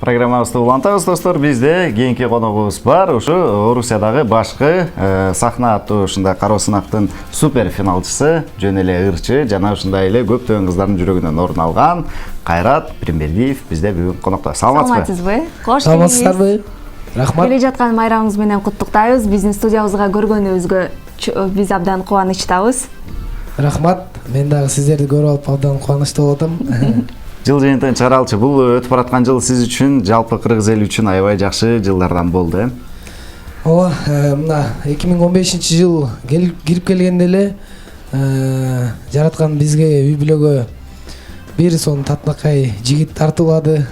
Программабызды улантабыз достор. Бизде кийинки коногубуз бар. Ушу Орусиядагы башкы сахна аттуу ушундай кароо сынактын супер финалчысы, жөн эле ырчы жана ушундай эле көптөгөн кыздардын жүрөгүнөн орун алган Кайрат Пиримбердиев бизде бүгүн конокто. Саламатсызбы? Кош келиңиз. Саламатсыздарбы? Рахмат. Келе жаткан майрамыңыз менен куттуктайбыз. Биздин студиябызга көргөнүбүзгө биз абдан кубанычтабыз. Рахмат. Мен дагы сиздерди көрүп алып абдан кубанычтуу болуп атам. Жыл жыйынтыгын чыгаралчы. Бул өтүп бараткан жыл сиз үчүн, жалпы кыргыз эли үчүн аябай жакшы жылдардан болду, Ооба, мына 2015-жыл кирип келгенде эле жараткан бизге үй бүлөгө бир сон татынакай жигит тартуулады.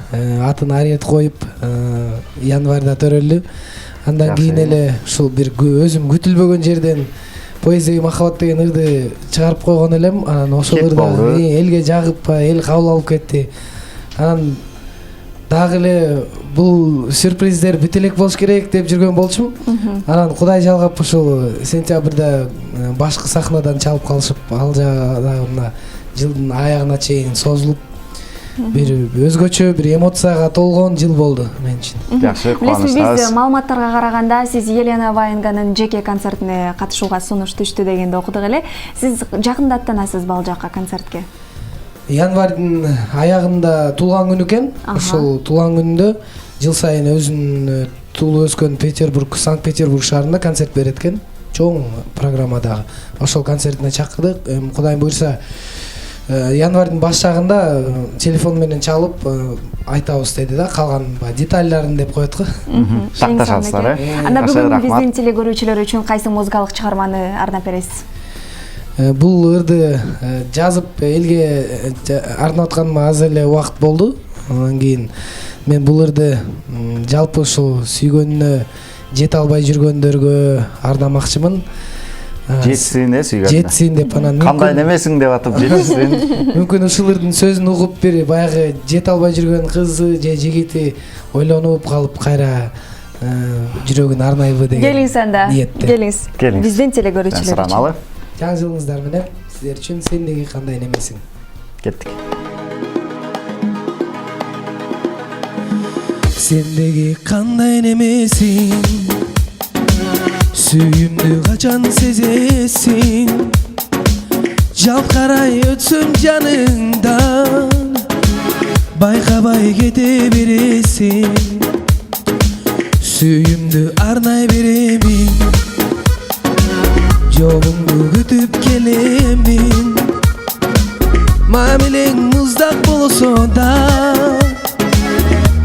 Атын Ариет коюп, январда төрөлдү. Андан кийин эле ушул бир өзүм күтүлбөгөн жерден Поэзия махаббат деген ырды чыгарып койгон элем. Анан ошол ырды элге жагып, эл кабыл алып кетти. Анан дагы эле бул сюрприздер бүт элек болуш керек деп жүргөн болчумун. Анан Кудай жалгап ушул сентябрда башкы сахнадан чалып калышып, ал жагы мына жылдын аягына чейин созулуп, бир өзгөчө бир эмоцияга толгон жыл болду мен үчүн. Жакшы, кубанычтабыз. Биз маалыматтарга караганда сиз Елена Ваенганың жеке концертине катышууга сунуш түштү дегенди окудук эле. Сиз жакында аттанасызбы ал жакка концертке? Январдын аягында туулган күнү экен. Ошол туулган күнүндө жыл сайын өзүнүн туулуп өскөн Петербург, Санкт-Петербург шаарында концерт берет экен. Чоң программадагы. Ошол концертине чакырдык. Кудай буйрса январдын баш жагында телефон менен чалып айтабыз деди да, калган детальдарын деп коет го. Такташасыздар, Анда бүгүн биздин телекөрүүчүлөр үчүн кайсы музыкалык чыгарманы арнап бересиз? Бул ырды жазып элге арнап атканыма аз эле убакыт болду. Андан кийин мен бул ырды жалпы ушул сүйгөнүнө жете албай жүргөндөргө арнамакчымын. Жетсин, сүйгөнүнө. Жетсин деп анан кандай немесиң деп атып жетсин. Мүмкүн ушул ырдын сөзүн угуп бир баягы жете албай жүргөн кызы же жигити ойлонуп калып кайра жүрөгүн арнайбы деген. Келиңиз анда. Келиңиз. Биздин телекөрүүчүлөр сурамалы. Жаңы жылыңыздар менен сиздер үчүн сендеги кандай немесиң. Кеттик. Сендеги кандай немесиң, сүйүмдү качан сезесиң, жалт карай өтсөм жаныңдан, байкабай кете бересиң. Сүйүмдү арнай беремин, жолуңду күтүп келемин. Мамилең муздак болсо да,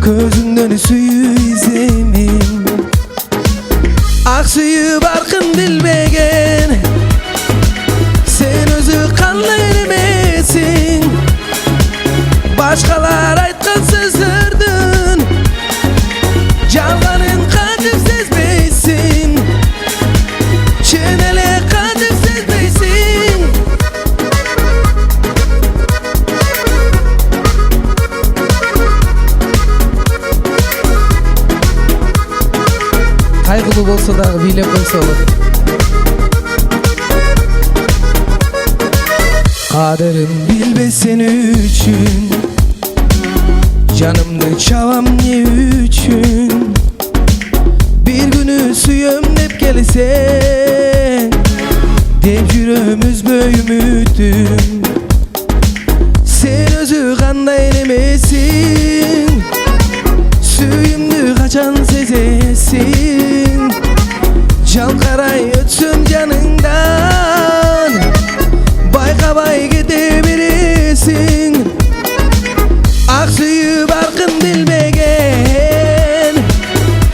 көзүңдөн сүйүү иземин. Ак сүйүү баркын билбеген, сен өзү кандай немесиң. Башкалар айткан сөздөрдүн жалганын кантип сезбейсиң, чын эле кантип сезбейсиң. Кайгылуу болсо дагы бийлеп койсо болот. Кадырын билбесен үчүн, жанымды чабам не үчүн. Бир күнү сүйөм деп келсең, деп жүрөм үзбөй үмүтүм. Сен өзү кандай немесиң, сүйүмдү качан сезесиң, жалт карай өтсөм жаныңдан, байкабай кете бересиң. Ак сүйүү баркын билбеген,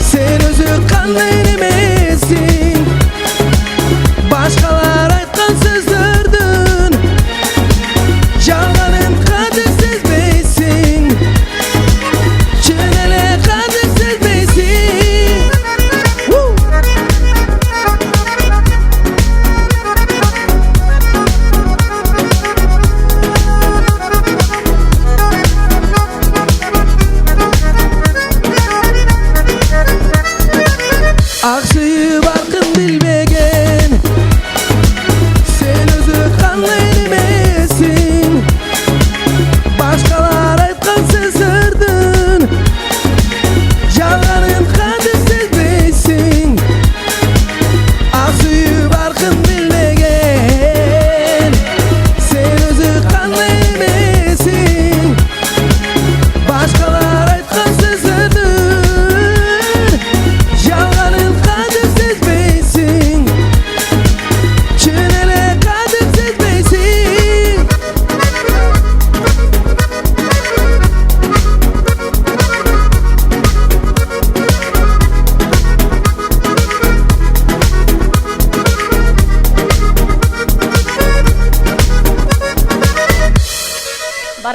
сен өзү кандай немесиң. Башкалар айткан сөздөрдүн жалганын кантип сезбейсиң, чын эле кантип сезбейсиң.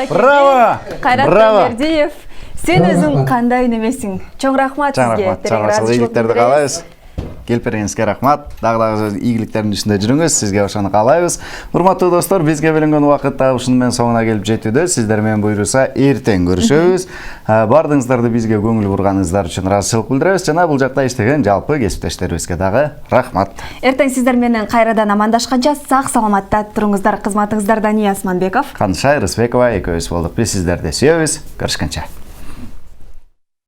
Браво! Кайрат Браво! Эмердиев. Сен өзүң кандай немесиң? Чоң рахмат сизге. Чоң рахмат. Ийгиликтерди каалайбыз. Келип бергениңизге рахмат. Дагы ийгиликтердин ичинде жүрүңүз. Сизге ошону каалайбыз. Урматтуу достор, бизге белинген убакыт дагы ушуну менен соңуна келип жетүүдө. Сиздер менен буйруса эртең көрүшөбүз. Бардыгыңыздарды бизге көңүл бурганыңыздар үчүн ыраазычылык билдиребиз. Жана бул жакта иштеген жалпы кесиптештерибизге дагы рахмат. Эртең сиздер менен кайрадан амандашканча сак саламатта туруңуздар. Кызматыңыздарда Ния Асманбеков, Канышай Рысбекова экөөбүз болдук. Биз сиздерди сүйөбүз. Көрүшкөнчө.